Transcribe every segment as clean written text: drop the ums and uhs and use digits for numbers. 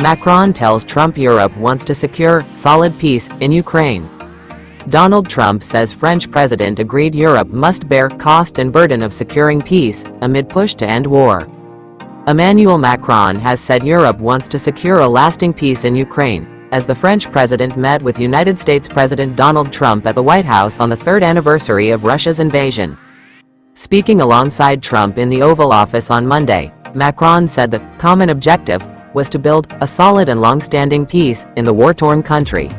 Macron tells Trump Europe wants to secure solid peace in Ukraine. Donald Trump says French president agreed Europe must bear cost and burden of securing peace amid push to end war. Emmanuel Macron has said Europe wants to secure a lasting peace in Ukraine, as the French president met with United States President Donald Trump at the White House on the third anniversary of Russia's invasion. Speaking alongside Trump in the Oval Office on Monday, Macron said the common objective was to build a solid and long-standing peace in the war-torn country.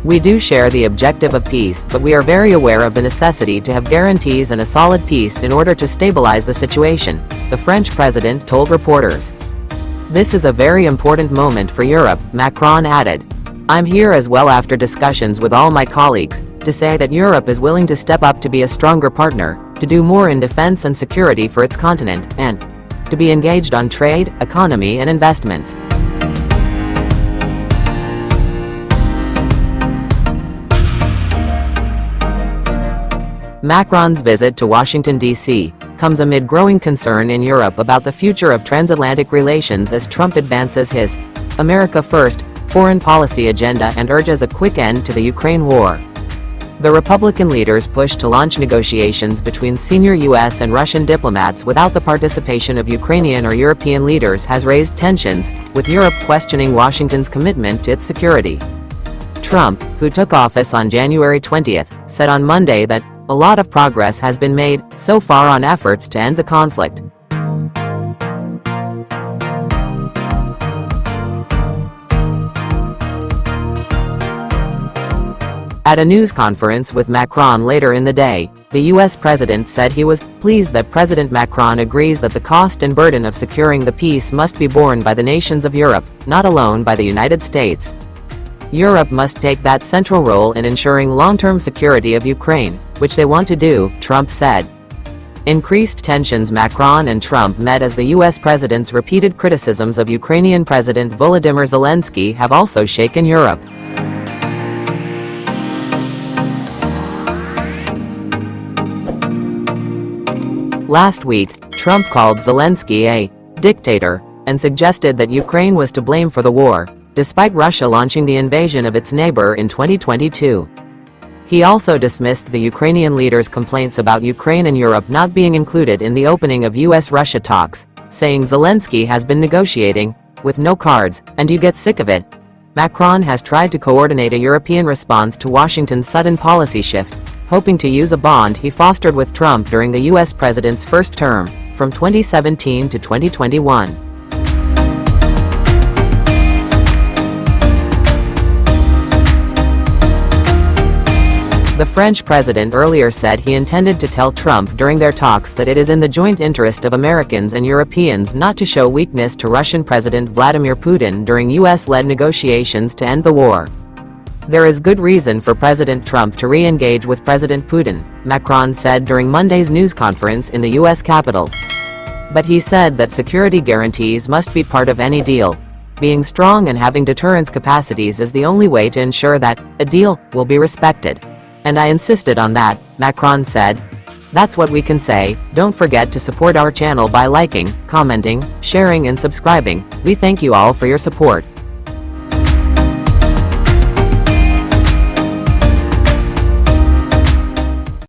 We do share the objective of peace, but we are very aware of the necessity to have guarantees and a solid peace in order to stabilize the situation, the French president told reporters. This is a very important moment for Europe, Macron added. I'm here as well after discussions with all my colleagues, to say that Europe is willing to step up to be a stronger partner, to do more in defense and security for its continent, and to be engaged on trade, economy and investments. Macron's visit to Washington, D.C. comes amid growing concern in Europe about the future of transatlantic relations as Trump advances his America First foreign policy agenda and urges a quick end to the Ukraine war. The Republican leaders push to launch negotiations between senior U.S. and Russian diplomats without the participation of Ukrainian or European leaders has raised tensions, with Europe questioning Washington's commitment to its security. Trump, who took office on January 20, said on Monday that a lot of progress has been made so far on efforts to end the conflict. At a news conference with Macron later in the day, the U.S. president said he was pleased that President Macron agrees that the cost and burden of securing the peace must be borne by the nations of Europe, not alone by the United States. Europe must take that central role in ensuring long-term security of Ukraine, which they want to do, Trump said. Increased tensions. Macron and Trump met as the U.S. president's repeated criticisms of Ukrainian President Volodymyr Zelensky have also shaken Europe. Last week, Trump called Zelensky a dictator and suggested that Ukraine was to blame for the war, despite Russia launching the invasion of its neighbor in 2022. He also dismissed the Ukrainian leader's complaints about Ukraine and Europe not being included in the opening of US-Russia talks, saying Zelensky has been negotiating with no cards, and you get sick of it. Macron has tried to coordinate a European response to Washington's sudden policy shift, hoping to use a bond he fostered with Trump during the US president's first term, from 2017 to 2021. The French president earlier said he intended to tell Trump during their talks that it is in the joint interest of Americans and Europeans not to show weakness to Russian President Vladimir Putin during US-led negotiations to end the war. There is good reason for President Trump to re-engage with President Putin, Macron said during Monday's news conference in the US Capitol. But he said that security guarantees must be part of any deal. Being strong and having deterrence capacities is the only way to ensure that a deal will be respected. And I insisted on that, Macron said. That's what we can say. Don't forget to support our channel by liking, commenting, sharing and subscribing. We thank you all for your support.